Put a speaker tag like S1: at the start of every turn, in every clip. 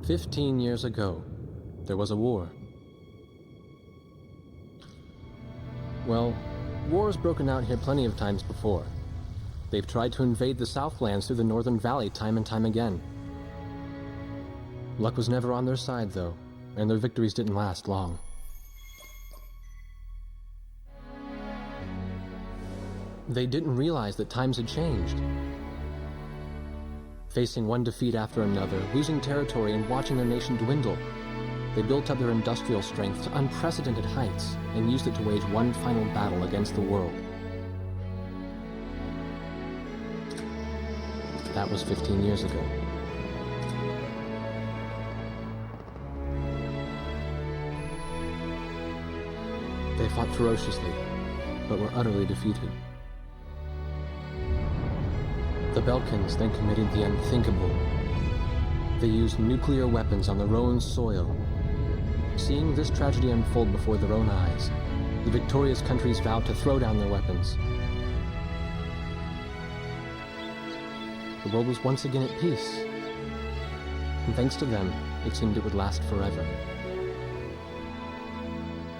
S1: 15 years ago, there was a war. Well, war's broken out here plenty of times before. They've tried to invade the Southlands through the Northern Valley time and time again. Luck was never on their side, though, and their victories didn't last long. They didn't realize that times had changed. Facing one defeat after another, losing territory and watching their nation dwindle, they built up their industrial strength to unprecedented heights and used it to wage one final battle against the world. That was 15 years ago. They fought ferociously, but were utterly defeated. The Belkans then committed the unthinkable. They used nuclear weapons on their own soil. Seeing this tragedy unfold before their own eyes, the victorious countries vowed to throw down their weapons. The world was once again at peace, and thanks to them, it seemed it would last forever.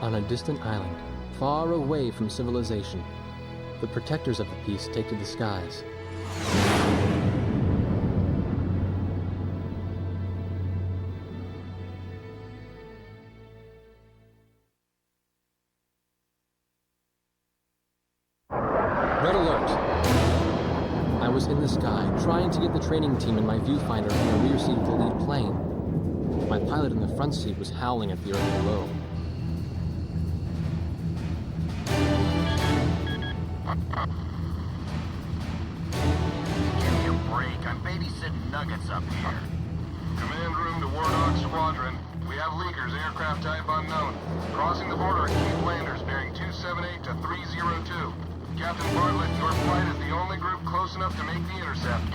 S1: On a distant island, far away from civilization, the protectors of the peace take to the skies. Red alert! I was in the sky, trying to get the training team in my viewfinder from the rear seat of the lead plane. My pilot in the front seat was howling at the earth below.
S2: Give me a break. I'm babysitting Nuggets up here.
S3: Command room to Warthog Squadron. We have leakers, aircraft type unknown. Crossing the border at Cape Landers, bearing 278 to 302. Captain Bartlett, your flight is the only group close enough to make the intercept.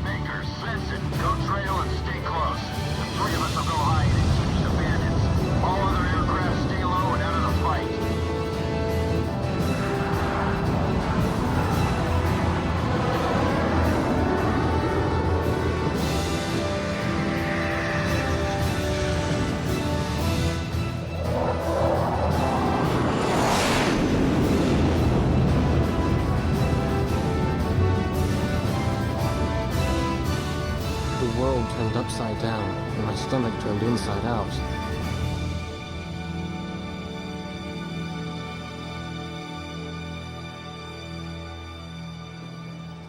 S2: Makers, listen. Go trail and stay close. The three of us will go hide and keep the bandits. All other aircraft stay low and out of the fight.
S1: The world turned upside down, and my stomach turned inside out.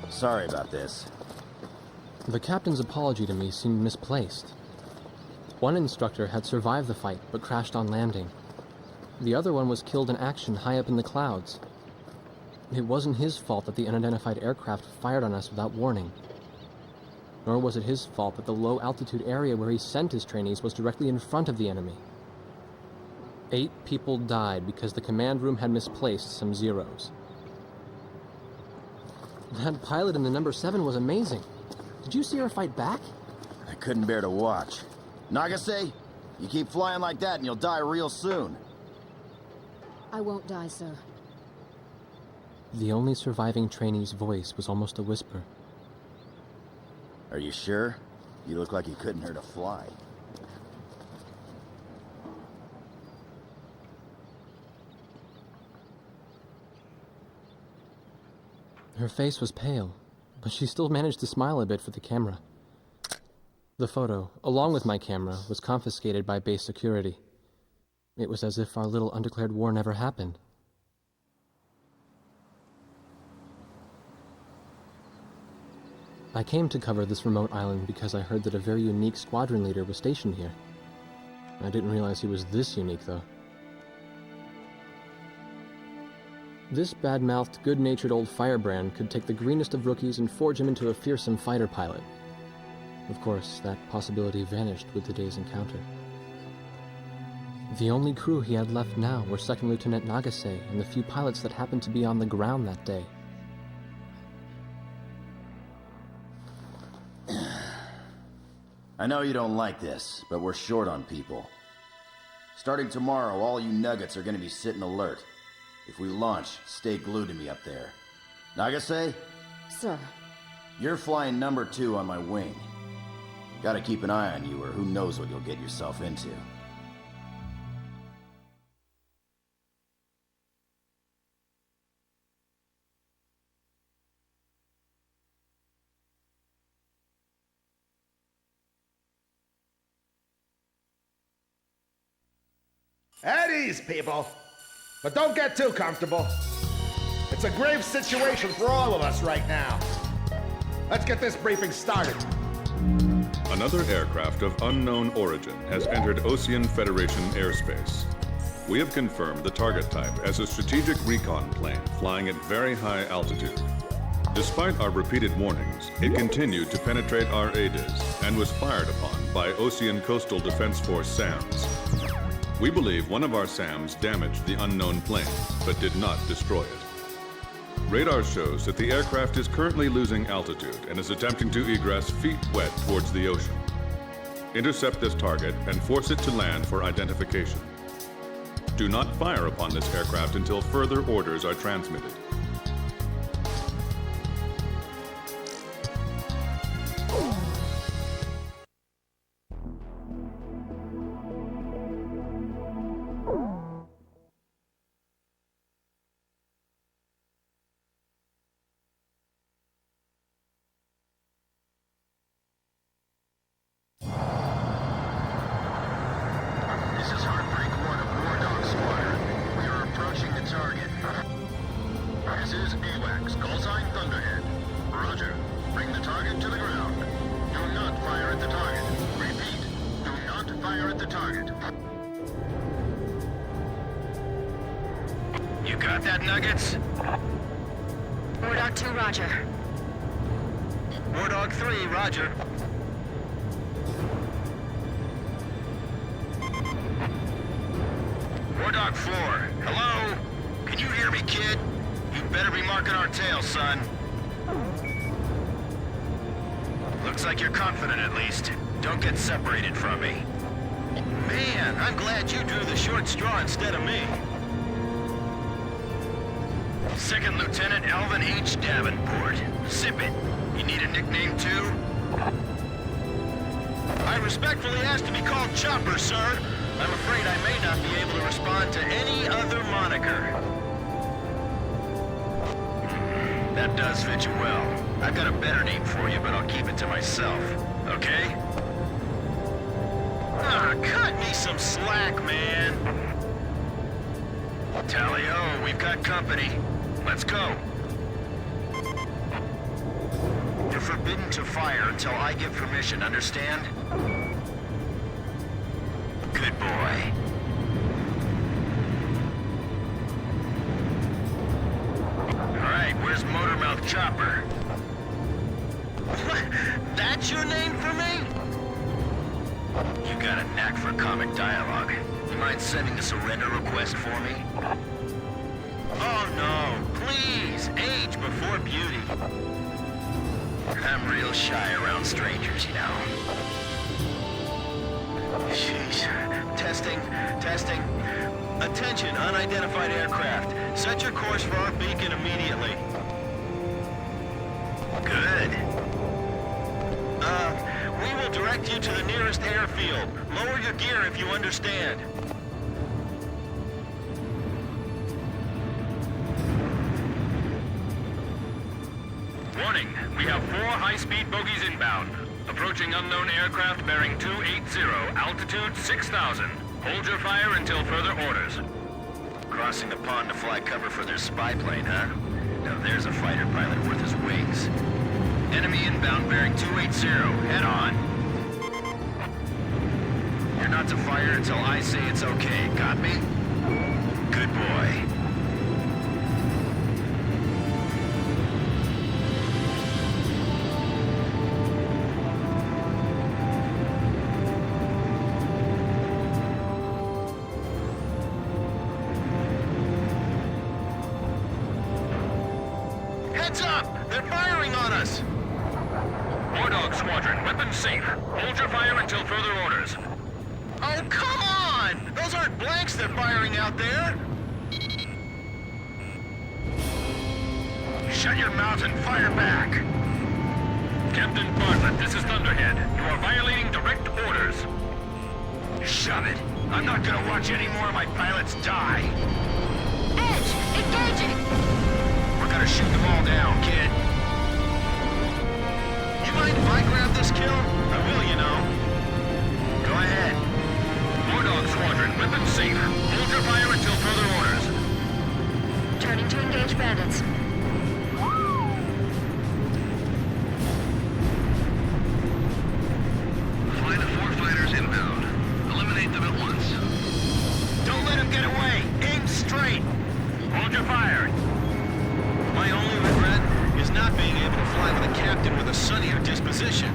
S2: Sorry about this.
S1: The captain's apology to me seemed misplaced. One instructor had survived the fight, but crashed on landing. The other one was killed in action high up in the clouds. It wasn't his fault that the unidentified aircraft fired on us without warning. Nor was it his fault that the low-altitude area where he sent his trainees was directly in front of the enemy. 8 people died because the command room had misplaced some zeros. That pilot in the number 7 was amazing. Did you see her fight back?
S2: I couldn't bear to watch. Nagase, you keep flying like that and you'll die real soon.
S4: I won't die, sir.
S1: The only surviving trainee's voice was almost a whisper.
S2: Are you sure? You look like you couldn't hurt a fly.
S1: Her face was pale, but she still managed to smile a bit for the camera. The photo, along with my camera, was confiscated by base security. It was as if our little undeclared war never happened. I came to cover this remote island because I heard that a very unique squadron leader was stationed here. I didn't realize he was this unique, though. This bad-mouthed, good-natured old firebrand could take the greenest of rookies and forge him into a fearsome fighter pilot. Of course, that possibility vanished with the day's encounter. The only crew he had left now were Second Lieutenant Nagase and the few pilots that happened to be on the ground that day.
S2: I know you don't like this, but we're short on people. Starting tomorrow, all you Nuggets are gonna be sitting alert. If we launch, stay glued to me up there. Nagase,
S4: Sir.
S2: you're flying number 2 on my wing. Gotta keep an eye on you, or who knows what you'll get yourself into.
S5: At ease, people. But don't get too comfortable. It's a grave situation for all of us right now. Let's get this briefing started.
S6: Another aircraft of unknown origin has entered Ocean Federation airspace. We have confirmed the target type as a strategic recon plane flying at very high altitude. Despite our repeated warnings, it continued to penetrate our ADIS and was fired upon by Ocean Coastal Defense Force SAMs. We believe one of our SAMs damaged the unknown plane, but did not destroy it. Radar shows that the aircraft is currently losing altitude and is attempting to egress feet wet towards the ocean. Intercept this target and force it to land for identification. Do not fire upon this aircraft until further orders are transmitted.
S3: You got that, Nuggets?
S4: Wardog 2, roger.
S3: Wardog 3, roger. Wardog 4, hello? Can you hear me, kid? You better be marking our tail, son. Looks like you're confident, at least. Don't get separated from me. Man, I'm glad you drew the short straw instead of me. Second Lieutenant Alvin H. Davenport. Sip it. You need a nickname, too? I respectfully ask to be called Chopper, sir. I'm afraid I may not be able to respond to any other moniker. That does fit you well. I've got a better name for you, but I'll keep it to myself. Okay? Ah, cut me some slack, man. Tally-ho, we've got company. Let's go. You're forbidden to fire until I give permission, understand? Good boy. All right, where's Motormouth Chopper? What? That's your name for me? You got a knack for comic dialogue. You mind sending a surrender request for me? Oh no, please, age before beauty. I'm real shy around strangers, you know. Sheesh. Testing. Attention, unidentified aircraft. Set your course for our beacon immediately. Good. We will direct you to the nearest airfield. Lower your gear if you understand. Warning, we have 4 high-speed bogies inbound. Approaching unknown aircraft bearing 280, altitude 6,000. Hold your fire until further orders. Crossing the pond to fly cover for their spy plane, huh? Now there's a fighter pilot worth his wings. Enemy inbound bearing 280, head on. You're not to fire until I say it's okay, got me? Good boy. Heads up! They're firing on us! Wardog Squadron, weapons safe. Hold your fire until further orders. Oh, come on! Those aren't blanks they're firing out there! Shut your mouth and fire back!
S7: Captain Bartlett, this is Thunderhead. You are violating direct orders.
S8: Shove it. I'm not gonna watch any more of my pilots die.
S4: Edge, engaging!
S8: We're gonna shoot them all down, kid. You mind if I grab this kill? I will, you know. Go ahead.
S7: War Dog Squadron, weapons safe. Hold your fire until further orders.
S4: Turning to engage bandits.
S7: Flight of 4 fighters inbound. Eliminate them at once.
S8: Don't let him get away. Aim straight.
S7: Hold your fire.
S8: My only regret is not being able to fly with a captain with a sunnier disposition.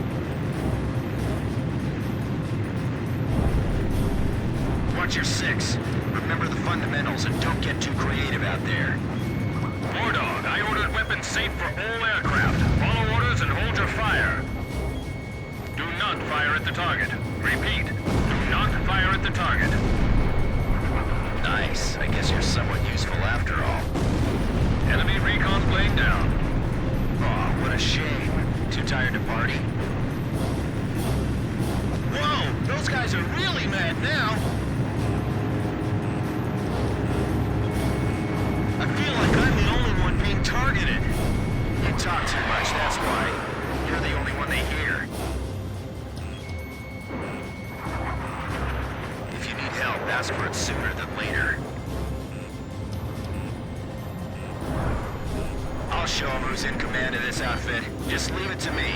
S8: Watch your six. Remember the fundamentals and don't get too creative out there.
S7: War Dog, I ordered weapons safe for all aircraft. Follow orders and hold your fire. Do not fire at the target. Repeat, do not fire at the target.
S8: Nice. I guess you're somewhat useful after all.
S7: Enemy recon plane down.
S8: Aw, what a shame. Too tired to party? Whoa! Those guys are really mad now! I feel like I'm the only one being targeted. You talk too much, that's why. You're the only one they hear. If you need help, ask for it sooner than later. I'll show him who's in command of this outfit. Just leave it to me.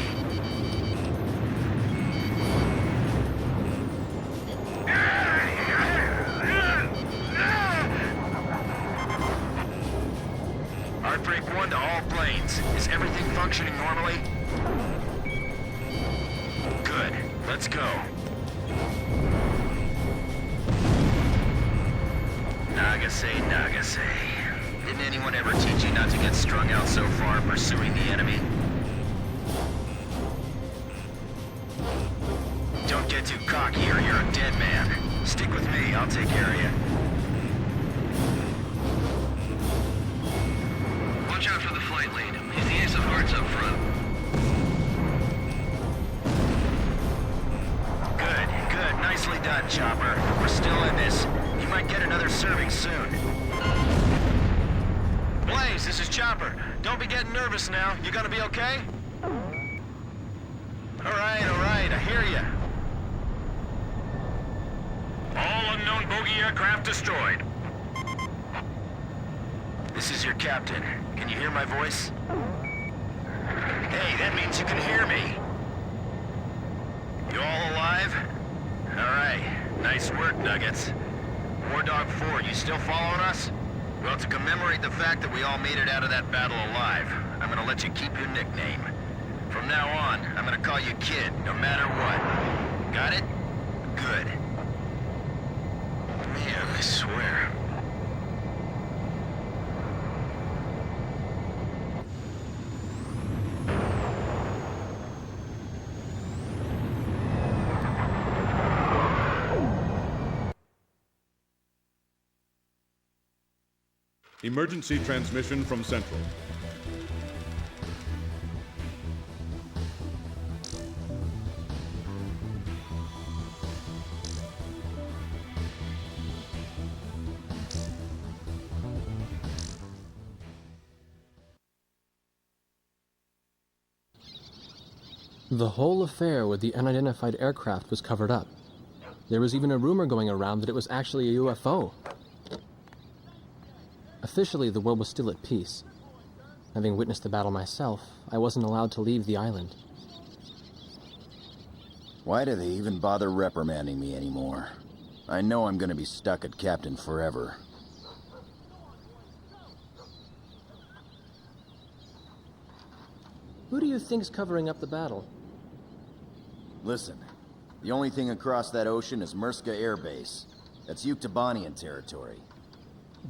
S8: Heartbreak 1 to all planes. Is everything functioning normally? Good. Let's go. Nagase, Nagase. Didn't anyone ever teach you not to get strung out so far pursuing the enemy? Don't get too cocky or you're a dead man. Stick with me, I'll take care of you.
S7: Watch out for the flight lead. He's the ace of hearts up front.
S8: Good, good. Nicely done, Chopper. We're still in this. You might get another serving soon. Blaze, this is Chopper. Don't be getting nervous now. You gonna be okay? All right, I hear ya.
S7: All unknown bogey aircraft destroyed.
S8: This is your captain. Can you hear my voice? Hey, that means you can hear me. You all alive? All right. Nice work, Nuggets. War Dog 4, you still following us? Well, to commemorate the fact that we all made it out of that battle alive, I'm gonna let you keep your nickname. From now on, I'm gonna call you Kid, no matter what. Got it? Good. Man, I swear.
S6: Emergency transmission from Central.
S1: The whole affair with the unidentified aircraft was covered up. There was even a rumor going around that it was actually a UFO. Officially, the world was still at peace. Having witnessed the battle myself, I wasn't allowed to leave the island.
S2: Why do they even bother reprimanding me anymore? I know I'm gonna be stuck at Captain forever.
S1: Who do you think's covering up the battle?
S2: Listen, the only thing across that ocean is Murska Air Base. That's Yuktobanian territory.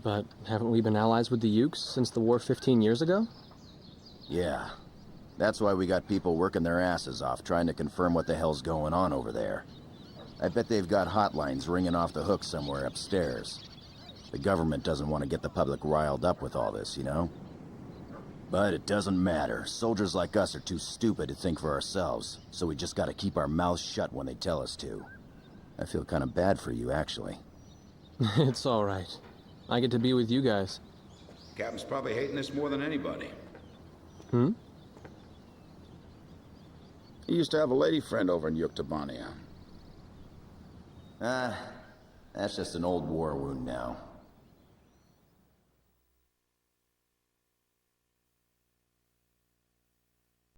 S1: But haven't we been allies with the Ukes since the war 15 years ago?
S2: Yeah. That's why we got people working their asses off trying to confirm what the hell's going on over there. I bet they've got hotlines ringing off the hook somewhere upstairs. The government doesn't want to get the public riled up with all this, you know? But it doesn't matter. Soldiers like us are too stupid to think for ourselves, so we just gotta keep our mouths shut when they tell us to. I feel kind of bad for you, actually.
S1: It's alright. I get to be with you guys.
S9: Captain's probably hating this more than anybody.
S1: Hmm?
S10: He used to have a lady friend over in Yuktobania.
S2: That's just an old war wound now.